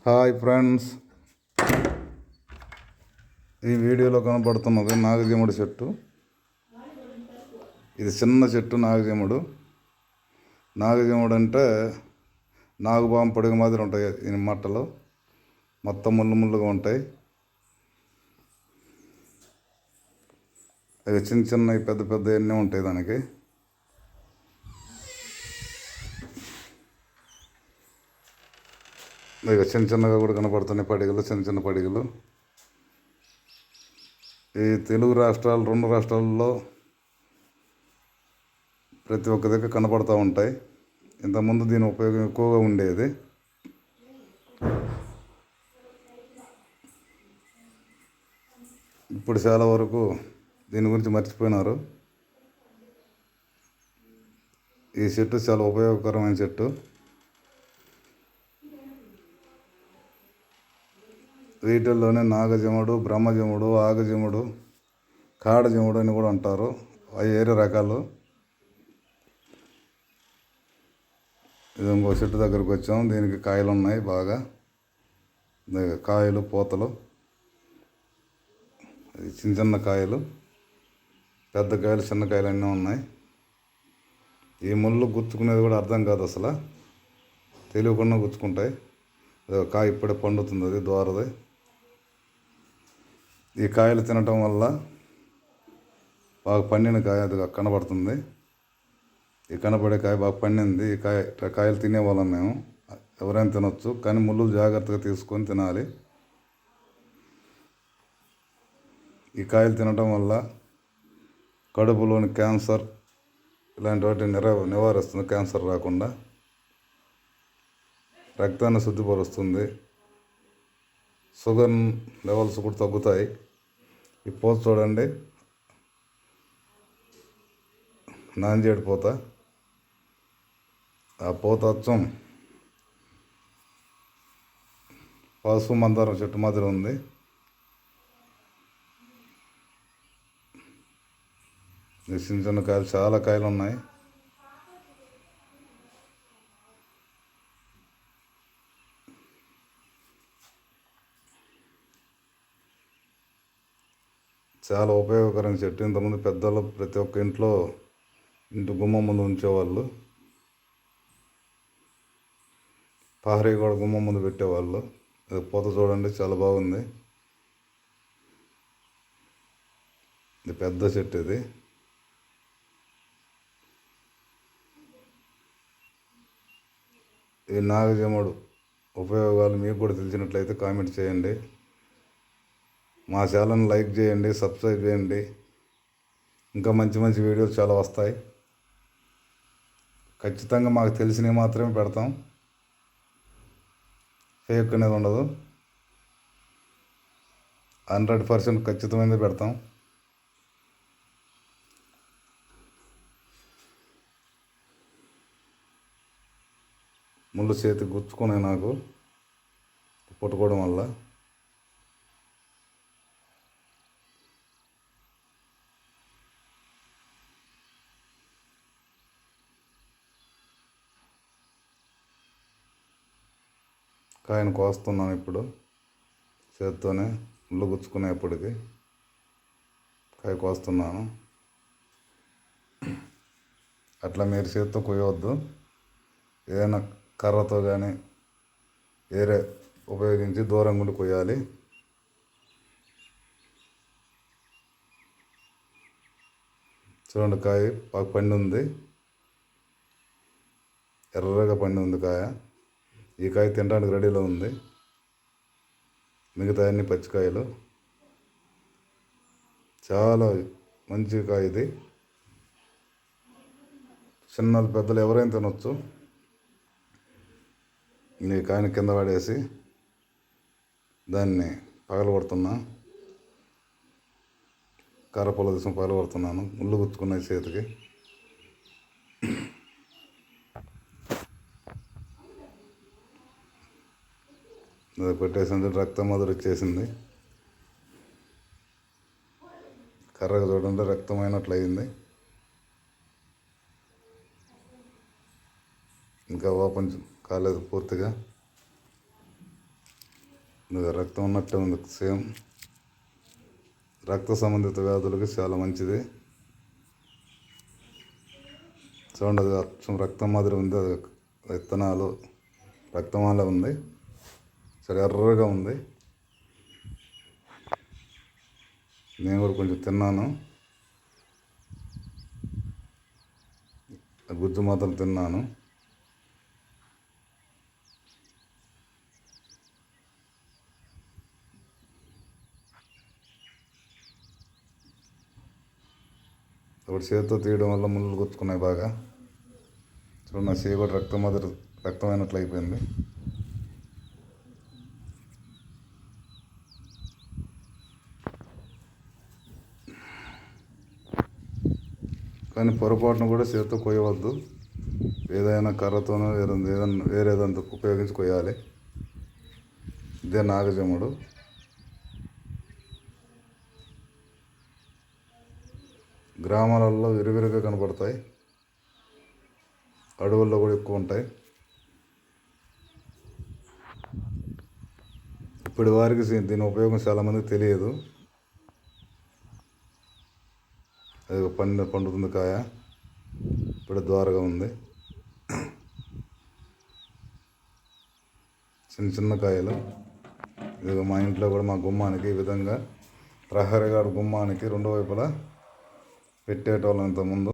Hi friends, ఈ వీడియోలో కనపడుతున్నది నాగజముడు చెట్టు. ఇది చిన్న చెట్టు నాగజముడు. నాగజముడు అంటే నాగుపాము పొడుగు మాదిరి ఉంటాయి ఈ మట్టలు, మొత్తం ముళ్ళు ముళ్ళుగా ఉంటాయి. అవి చిన్న చిన్నవి పెద్ద పెద్ద ఎన్ని ఉంటాయి దానికి. ఇక చిన్న చిన్నగా కూడా కనపడుతున్నాయి పడిగలు, చిన్న చిన్న పడిగలు. ఈ తెలుగు రాష్ట్రాలు, 2 రాష్ట్రాల్లో ప్రతి ఒక్క దగ్గర కనపడుతూ ఉంటాయి. ఇంతకుముందు దీని ఉపయోగం ఎక్కువగా ఉండేది. ఇప్పుడు చాలా వరకు దీని గురించి మర్చిపోయినారు. ఈ చెట్టు చాలా ఉపయోగకరమైన చెట్టు. వీటిల్లోనే నాగజముడు, బ్రహ్మజముడు, ఆగజముడు, కాడజముడు అని కూడా అంటారు. అవి వేరే రకాలు. ఇది ఇంకో చెట్టు దగ్గరకు వచ్చాం. దీనికి కాయలు ఉన్నాయి బాగా, కాయలు పూతలు. చిన్న చిన్న కాయలు, పెద్ద కాయలు, చిన్న కాయలు అన్నీ ఉన్నాయి. ఈ ముళ్ళు గుచ్చుకునేది కూడా అర్థం కాదు అసలు, తెలియకుండా గుచ్చుకుంటాయి. కాయ ఇప్పుడే పండుతుంది, అది దోరది. ఈ కాయలు తినటం వల్ల బాగా పండిన కాయ అది కనబడుతుంది. ఈ కనబడే కాయ బాగా పండింది. ఈ కాయలు తినేవాళ్ళం మేము. ఎవరైనా తినొచ్చు, కానీ ముళ్ళు జాగ్రత్తగా తీసుకొని తినాలి. ఈ కాయలు తినటం వల్ల కడుపులోని క్యాన్సర్ ఇలాంటి వాటిని నివారిస్తుంది. క్యాన్సర్ రాకుండా రక్తాన్ని శుద్ధిపరుస్తుంది. షుగర్ లెవెల్స్ కూడా తగ్గుతాయి. ఈ పూత చూడండి, నాంజేడు పూత. ఆ పూత అచ్చం పసుపు మందారం చెట్టు మాదిరి ఉంది. చిన్న చిన్న కాయలు, చాలా కాయలు ఉన్నాయి. చాలా ఉపయోగకరమైన చెట్టు. ఇంతకుముందు పెద్దలు ప్రతి ఒక్క ఇంటి గుమ్మం ముందు ఉంచేవాళ్ళు. పహరీ కూడా గుమ్మం ముందు పెట్టేవాళ్ళు. ఇది పూత చూడండి, చాలా బాగుంది. ఇది పెద్ద చెట్టు. ఇది ఈ నాగజముడు ఉపయోగాలు మీకు కూడా తెలిసినట్లయితే కామెంట్ చేయండి. మా ఛానల్ని లైక్ చేయండి, సబ్స్క్రైబ్ చేయండి. ఇంకా మంచి మంచి వీడియోలు చాలా వస్తాయి. ఖచ్చితంగా మాకు తెలిసినవి మాత్రమే పెడతాం, ఫేక్ అనేది ఉండదు. 100% ఖచ్చితమైనది పెడతాం. ముళ్ళు చేతికి గుచ్చుకున్నాయి నాకు పుట్టుకోవడం వల్ల. కాయను కోస్తున్నాను ఇప్పుడు చేత్తోనే. ముళ్ళు గుచ్చుకునేప్పటికి కాయ కోస్తున్నాను. అట్లా మీరు చేత్తో కొయ్యవద్దు. ఏదైనా కర్రతో కానీ వేరే ఉపయోగించి దూరం గుండి కొయ్యాలి. చూడండి, కాయ బాగా పండి ఉంది, ఎర్రగా పండి ఉంది కాయ. ఈ కాయ తినడానికి రెడీలో ఉంది. మిగతా అన్ని పచ్చికాయలు. చాలా మంచి కాయ ఇది. చిన్నలు పెద్దలు ఎవరైనా తినొచ్చు. ఈ కాయని కింద పడేసి దాన్ని పగలగొడుతున్నా. కర్రపొల తీసుకుని పగలగొడుతున్నాను. ముళ్ళు గుచ్చుకున్నాయి చేతికి. అది పెట్టేసింది, రక్తం మొదలు వచ్చేసింది. కర్రగా చూడండి, రక్తమైనట్లు అయింది. ఇంకా ఓపెన్ కాలేదు పూర్తిగా. ఇది రక్తం ఉన్నట్టే ఉంది సేమ్. రక్త సంబంధిత వ్యాధులకి చాలా మంచిది. చూడండి, అది అచ్చం రక్తం మాదిరి ఉంది. అది విత్తనాలు రక్తం వల్ల ఉంది. సరే ఎర్రగా ఉంది. నేను కూడా కొంచెం తిన్నాను. గుజ్జు మాత్రం తిన్నాను. ఒకటి చేతితో తీయడం వల్ల ముళ్ళు గుచ్చుకున్నాయి బాగా. చూడండి, నా చేయి కూడా రక్తం మాదిరి రక్తమైనట్లు అయిపోయింది. కానీ పొరపాటును కూడా చేతితో కొయ్యవద్దు. ఏదైనా కర్రతోనో వేరేదంతా ఉపయోగించి కొయ్యాలి. ఇదే నాగజముడు. గ్రామాలలో విరివిరిగా కనపడతాయి. అడవుల్లో కూడా ఎక్కువ ఉంటాయి. ఇప్పటి వారికి దీని ఉపయోగం చాలామందికి తెలియదు. అది పండుతుంది కాయ. ఇప్పుడు ద్వారగా ఉంది. చిన్న చిన్న కాయలు. ఇది మా ఇంట్లో కూడా మా గుమ్మానికి ఈ విధంగా ప్రహరీ గారి గుమ్మానికి రెండు వైపులా పెట్టేటోళ్ళం ఇంతకుముందు.